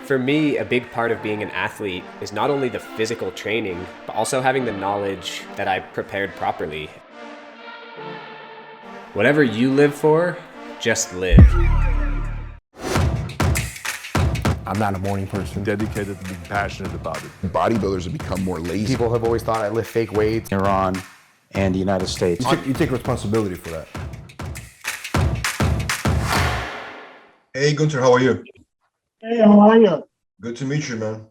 For me, a big part of being an athlete is not only the physical training, but also having the knowledge that I prepared properly. Whatever you live for, just live. I'm not a morning person. Dedicated to being passionate about it. Bodybuilders have become more lazy. People have always thought I lift fake weights. Iran and the United States. You take responsibility for that. Hey, Gunter, how are you? Hey, how are you? Good to meet you, man.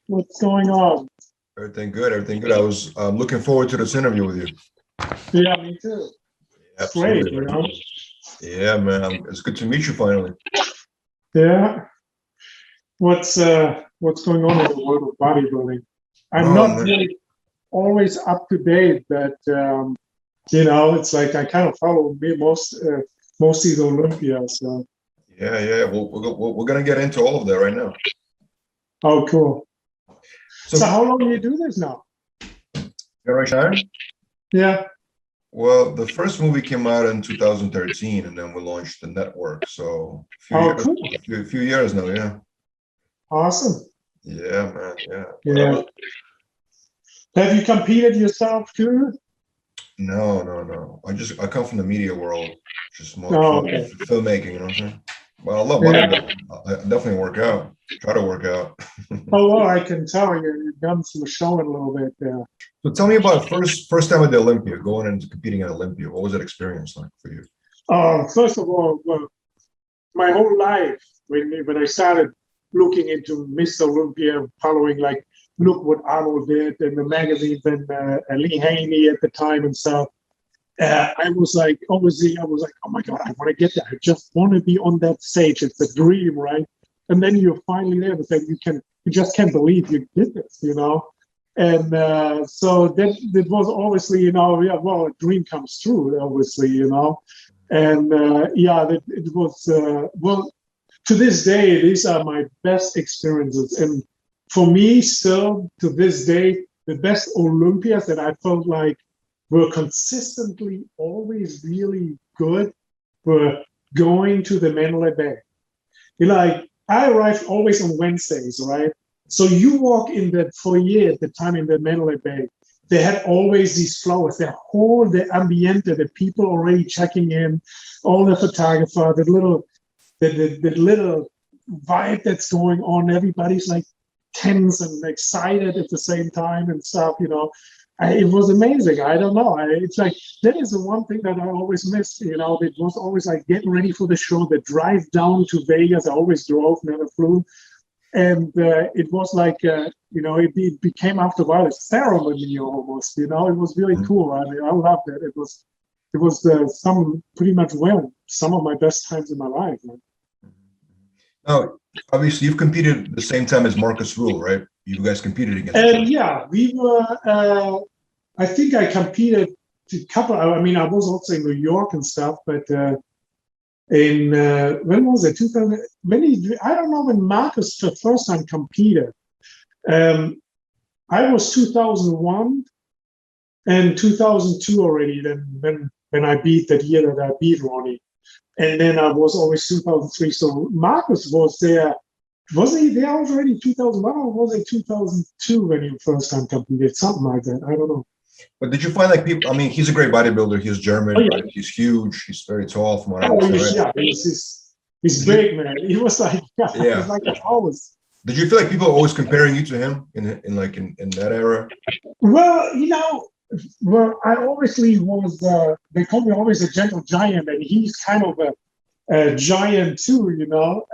What's going on? Everything good, everything good. I was looking forward to this interview with you. Yeah, me too. It's great, you know? Yeah, man. It's good to meet you finally. Yeah. What's going on in the world of bodybuilding? I'm not really always up to date, but you know, it's like I kind of follow mostly the Olympia. So. Yeah. Well, we're gonna get into all of that right now. Oh, cool. So how long do you do this now? Generation Iron? Yeah. Well, the first movie came out in 2013, and then we launched the network. So Cool. A few years now, yeah. Awesome. Yeah, man. Yeah. Yeah. Have you competed yourself too? No. I come from the media world, just more filmmaking, you know what I'm saying? Well, I love bodybuilding. I definitely work out. Try to work out. Oh, well, I can tell you've done some showing a little bit there. So tell me about first time at the Olympia, going into competing at Olympia. What was that experience like for you? First of all, my whole life, when I started looking into Mr. Olympia, following like, look what Arnold did in the magazines and Lee Haney at the time and stuff. I was like, oh my God, I want to get there. I just want to be on that stage. It's a dream, right? And then you're finally there. It's like you just can't believe you did this, you know? And so that was obviously, you know, a dream comes true, obviously, you know? And it was, to this day, these are my best experiences. And for me, still to this day, the best Olympias that I felt like were consistently always really good were going to the Mandalay Bay. You know, like I arrived always on Wednesdays, right? So you walk in that foyer at the time in the Mandalay Bay. They had always these flowers, the ambiente, the people already checking in, all the photographer, the little vibe that's going on. Everybody's like tense and excited at the same time and stuff, you know. It was amazing. I don't know. It's like, that is the one thing that I always missed, you know. It was always like getting ready for the show, the drive down to Vegas. I always drove, never flew. And it was like, you know, it became after a while a ceremony almost, you know. It was really cool. I mean, I loved it. It was some of my best times in my life. Man. Now, obviously, you've competed the same time as Marcus Rule, right? You guys competed against each other. Yeah, we were. I think I competed a couple. I mean, I was also in New York and stuff, but in when was it? 2000. I don't know when Marcus the first time competed. I was 2001 and 2002 already. Then when I beat that year that I beat Ronnie. And then I was always 2003. So Marcus was there. Was he there already 2001 or was it 2002 when he first time competed? Something like that. I don't know. But did you find like people? I mean, he's a great bodybuilder. He's German. Right? He's huge. He's very tall. From what I understand. Right? Yeah, he's big, man. He was like, he was like always. Did you feel like people are always comparing you to him in that era? Well, you know. Well, I obviously was, they call me always a gentle giant, and he's kind of a giant too, you know.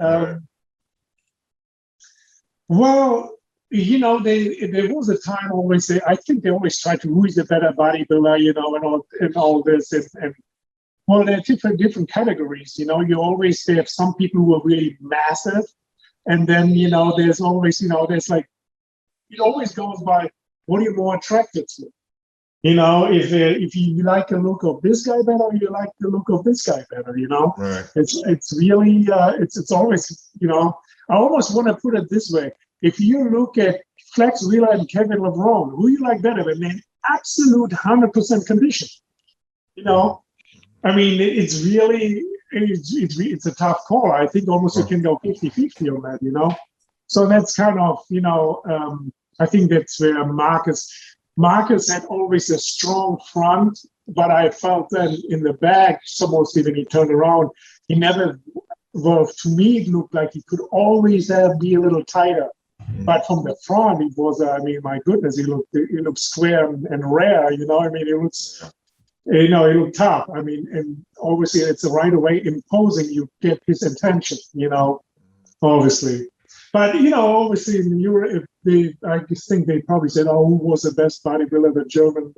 Well, you know, there was a time always, I think they always tried to, who is a better bodybuilder, you know, and all this. And well, there are different categories, you know. You always have some people who are really massive. And then, you know, there's always, you know, there's like, it always goes by, what are you more attracted to? You know, if you like the look of this guy better, you like the look of this guy better. You know, right. It's really it's always, you know. I almost want to put it this way: if you look at Flex Wheeler and Kevin LeBron, who you like better? When they're in absolute 100% condition. You know, I mean, it's really it's a tough call. I think almost you can go 50-50 on that, you know. So that's kind of, you know, I think that's where Marcus had always a strong front, but I felt that in the back, almost when he turned around, he never, well, to me, it looked like he could always be a little tighter. But from the front, it was, I mean, my goodness, he looked square and rare, you know. I mean, it looks, you know, it looked tough. I mean, and obviously it's right away imposing, you get his attention, you know, obviously. But, you know, obviously in Europe, I just think they probably said, oh, who was the best bodybuilder, the German?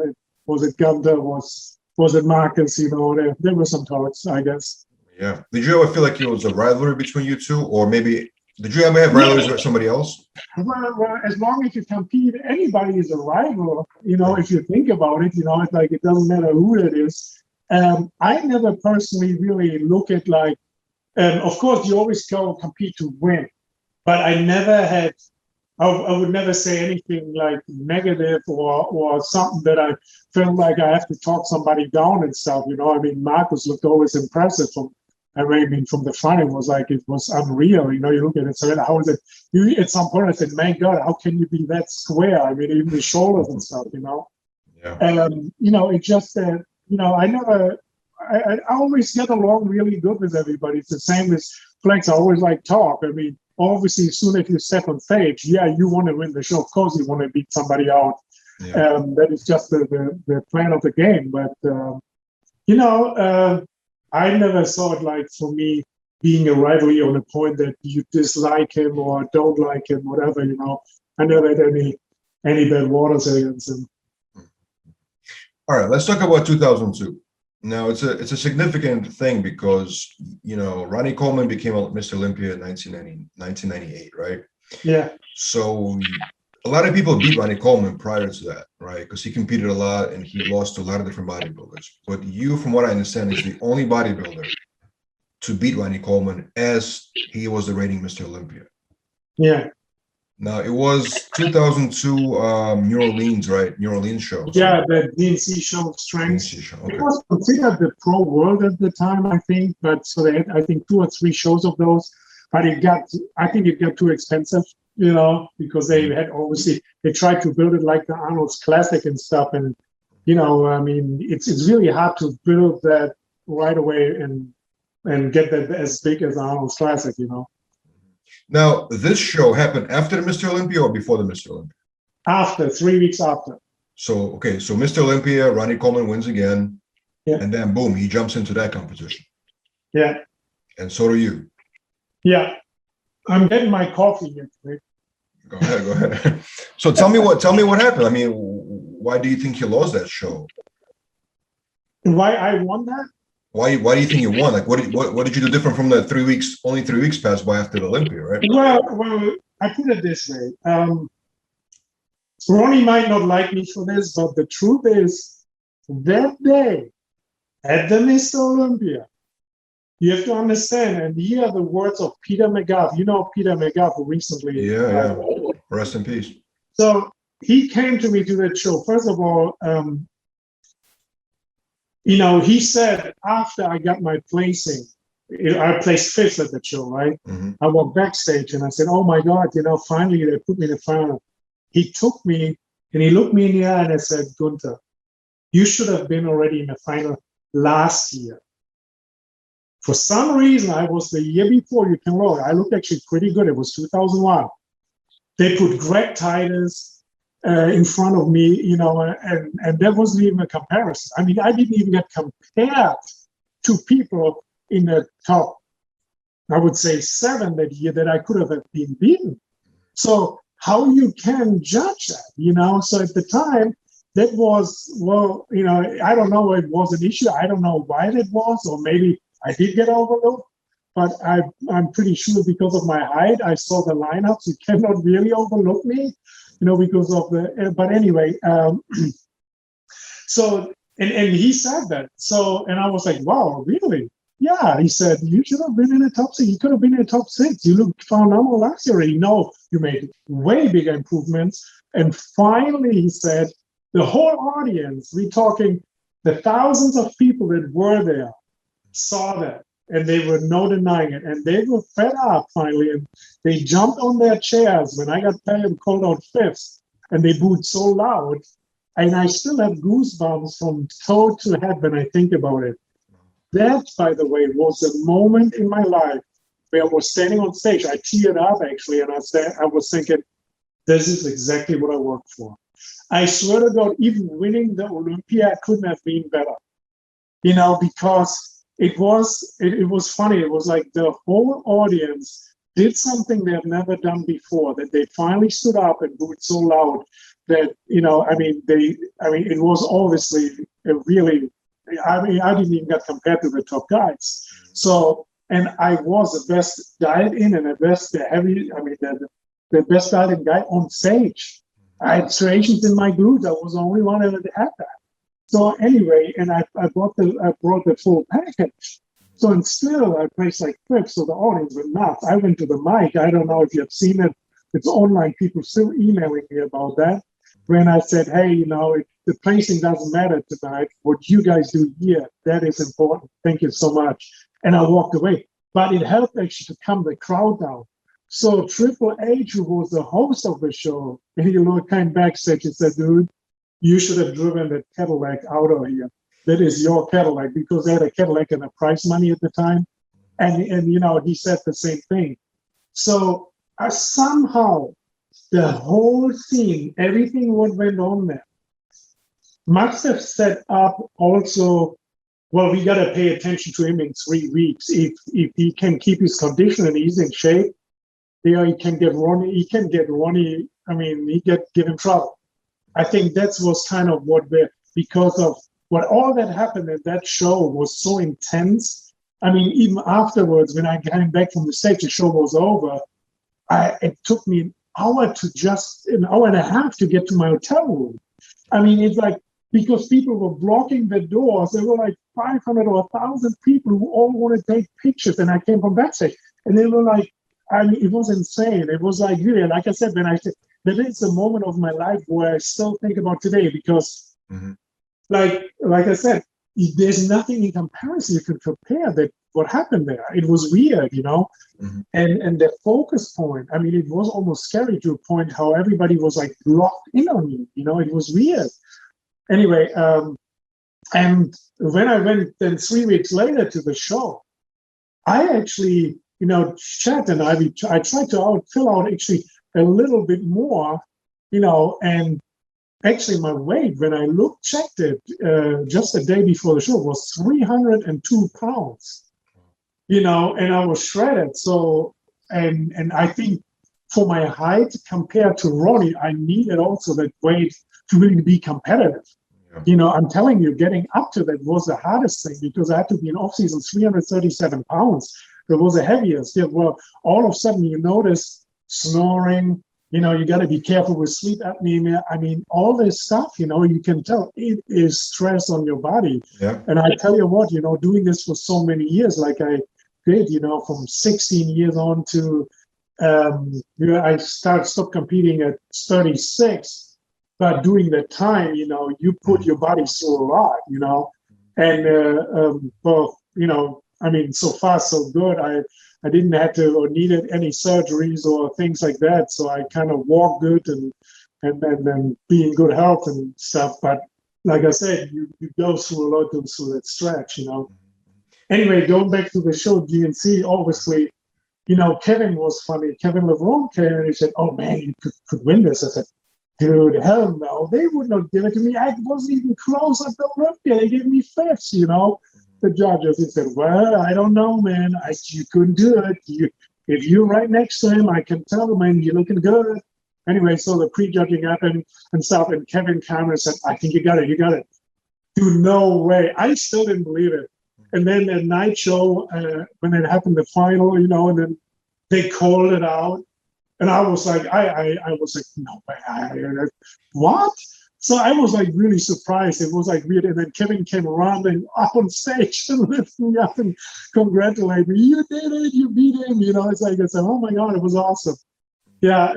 Was it Gunter? Was it Marcus? You know, there were some talks, I guess. Yeah. Did you ever feel like it was a rivalry between you two? Or maybe, did you ever have rivalries with somebody else? Well, as long as you compete, anybody is a rival, you know, if you think about it, you know, it's like it doesn't matter who it is. I never personally really look at like, of course, you always go compete to win. But I never had, I would never say anything like negative or something that I felt like I have to talk somebody down and stuff, you know. I mean, Marcus looked always impressive from the front. It was unreal, you know. You look at it, so how is it? At some point I said, man, God, how can you be that square? I mean, even the shoulders and stuff, you know. Yeah. You know, it just, you know, I always get along really good with everybody. It's the same as Flex. I always like talk. I mean, obviously, as soon as you step on stage, yeah, you want to win the show. Of course, you want to beat somebody out. Yeah. That is just the plan of the game. But, you know, I never saw it like, for me, being a rivalry on a point that you dislike him or don't like him, whatever, you know. I never had any bad waters against him. All right, let's talk about 2002. Now, it's a significant thing because, you know, Ronnie Coleman became Mr. Olympia in 1998, right? Yeah. So a lot of people beat Ronnie Coleman prior to that, right? Because he competed a lot and he lost to a lot of different bodybuilders. But you, from what I understand, is the only bodybuilder to beat Ronnie Coleman as he was the reigning Mr. Olympia. Yeah. Now, it was 2002 New Orleans, right? New Orleans show. Yeah, the DNC show of strength. DNC show, okay. It was considered the pro world at the time, I think. But so they had, I think, 2 or 3 shows of those. But I think it got too expensive, you know, because they had obviously, they tried to build it like the Arnold's Classic and stuff. And, you know, I mean, it's really hard to build that right away and get that as big as Arnold's Classic, you know. Now, this show happened after the Mr. Olympia or before the Mr. Olympia? After, 3 weeks after. So, okay, so Mr. Olympia, Ronnie Coleman wins again. Yeah. And then, boom, he jumps into that competition. Yeah. And so do you. Yeah. I'm getting my coffee here today. Go ahead. So tell me what happened. I mean, why do you think you lost that show? Why I won that? Why do you think you won? Like, what did you do different from the 3 weeks? Only 3 weeks passed by after the Olympia, right? Well, I put it this way. Ronnie might not like me for this, but the truth is, that day at the Mr. Olympia, you have to understand and hear the words of Peter McGuff. You know Peter McGuff recently. Yeah. Rest in peace. So he came to me to that show. First of all, you know, he said after I got my placing, I placed 5th at the show, right? Mm-hmm. I walked backstage and I said, oh my God, you know, finally they put me in the final. He took me and he looked me in the eye and I said, Gunter, you should have been already in the final last year. For some reason, I was the year before, you can look, I looked actually pretty good. It was 2001. They put Greg Titus in front of me, you know, and there wasn't even a comparison. I mean, I didn't even get compared to people in the top, I would say 7 that year that I could have been beaten. So how you can judge that, you know? So at the time, that was, well, you know, I don't know, it was an issue. I don't know why that was, or maybe I did get overlooked, but I'm pretty sure because of my height, I saw the lineups. You cannot really overlook me, you know, because of the, but anyway, so, and he said that. So, and I was like, wow, really? Yeah, he said, you should have been in the top 6. You could have been in the top 6. You looked phenomenal last year. You know, you made way bigger improvements. And finally, he said, the whole audience, we're talking the thousands of people that were there, saw that. and they were no denying it. And they were fed up finally, and they jumped on their chairs when I got called out fifth, and they booed so loud. And I still have goosebumps from toe to head when I think about it. That, by the way, was a moment in my life where I was standing on stage. I teared up actually, and I was thinking, this is exactly what I worked for. I swear to God, even winning the Olympia couldn't have been better, because it was funny. It was like the whole audience did something they have never done before, that they finally stood up and booed so loud that, it was obviously a really, I didn't even get compared to the top guys. So, and I was the best dialed in and the best the best dialed guy on stage. I had striations in my glutes. I was the only one that had that. So anyway, and I brought the full package. So and still I placed like fifth. So the audience went nuts. I went to the mic. I don't know if you have seen it. It's online. People still emailing me about that. When I said, hey, the placing doesn't matter tonight. What you guys do here, that is important. Thank you so much. And I walked away. But it helped actually to calm the crowd down. So Triple H, who was the host of the show, and he came backstage and said, dude, you should have driven that Cadillac out of here. That is your Cadillac, because they had a Cadillac and a prize money at the time. And he said the same thing. So somehow the whole scene, everything what went on there, must have set up also, well, we got to pay attention to him in 3 weeks. If he can keep his condition and he's in shape, he can get Ronnie, give him trouble. I think that was kind of because of what all that happened at that show was so intense. I mean, even afterwards, when I came back from the stage, the show was over. It took me an hour and a half to get to my hotel room. I mean, it's like, because people were blocking the doors. There were like 500 or 1,000 people who all want to take pictures. And I came from backstage, and they were like, it was insane. It was like, really, like I said, that is a moment of my life where I still think about today, because like I said, there's nothing in comparison you can compare that what happened there. It was weird, and the focus point, it was almost scary to a point how everybody was like locked in on me, it was weird. Anyway, and when I went then 3 weeks later to the show, I actually, Chad and I tried to fill out actually a little bit more, and actually my weight, when I checked it just the day before the show, was 302 pounds, and I was shredded. So, and I think for my height compared to Ronnie, I needed also that weight to really be competitive. Yeah. I'm telling you, getting up to that was the hardest thing, because I had to be in off-season 337 pounds. That was the heaviest. Yeah, well, all of a sudden you notice snoring, you got to be careful with sleep apnea. All this stuff, you can tell it is stress on your body. Yeah. And I tell you what, doing this for so many years, like I did, from 16 years on to, I stopped competing at 36. But during that time, you put your body through a lot, and so far so good. I didn't have to or needed any surgeries or things like that. So I kind of walk good and be in good health and stuff. But like I said, you go through a lot through that stretch, Anyway, going back to the show, GNC, obviously, Kevin was funny. Kevin LeBron came and he said, oh man, you could win this. I said, dude, hell no, they would not give it to me. I wasn't even close at the Olympia. They gave me fifth, The judges, he said, well, I don't know, man. You couldn't do it. If you're right next to him, I can tell, man, you're looking good. Anyway, so the pre-judging happened and stuff, and Kevin Cameron said, I think you got it. Dude, no way. I still didn't believe it. And then the night show, when it happened, the final, and then they called it out. And I was like, I was like, no way, what? So I was like really surprised. It was like weird. And then Kevin came running up on stage and lifted me up and congratulated me. You did it, you beat him. It's like I said, oh my God, it was awesome. Yeah,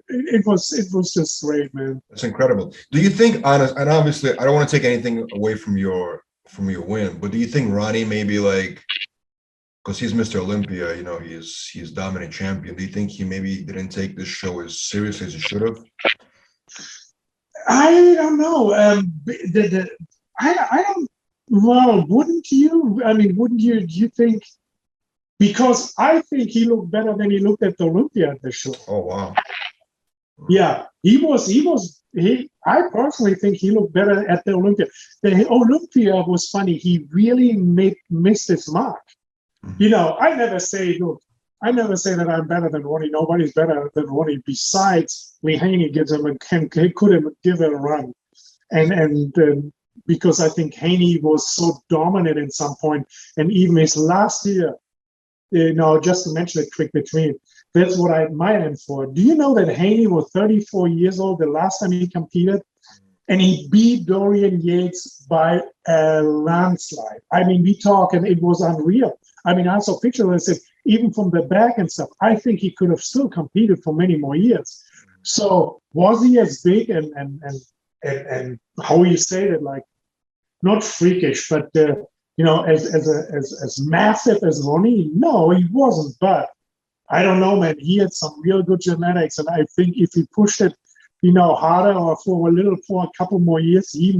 it was just great, man. That's incredible. Do you think, honest, and obviously I don't want to take anything away from your win, but do you think Ronnie maybe like because he's Mr. Olympia, you know, he's dominant champion. Do you think he maybe didn't take this show as seriously as he should have? I don't know. I don't. Well, wouldn't you? I mean, wouldn't you? Do you think? Because I think he looked better than he looked at the Olympia at the show. Oh wow. Yeah, he was. I personally think he looked better at the Olympia. The Olympia was funny. He really missed his mark. You know, I never say that I'm better than Ronnie. Nobody's better than Ronnie besides Lee Haney gives him and couldn't give it a run. And because I think Haney was so dominant at some point, and even his last year, you know, just to mention it quick between, that's what I admire him for. Do you know that Haney was 34 years old the last time he competed? And he beat Dorian Yates by a landslide. I mean, we talk, and it was unreal. I mean, I saw pictures and I said, even from the back and stuff, I think he could have still competed for many more years. So was he as big and how you say it, like, not freakish, but you know, as massive as Ronnie? No, he wasn't. But I don't know, man. He had some real good genetics, and I think if he pushed it, you know, harder or for a couple more years, he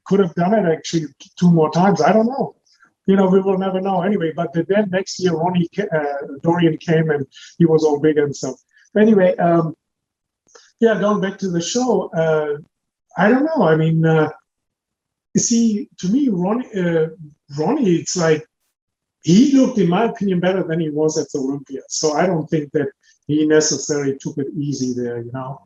could have done it actually 2 more times. I don't know. You know, we will never know anyway. But then next year, Dorian came and he was all big and stuff. Anyway, yeah, going back to the show, I don't know. I mean, you see, to me, Ronnie, it's like he looked, in my opinion, better than he was at the Olympia. So I don't think that he necessarily took it easy there, you know.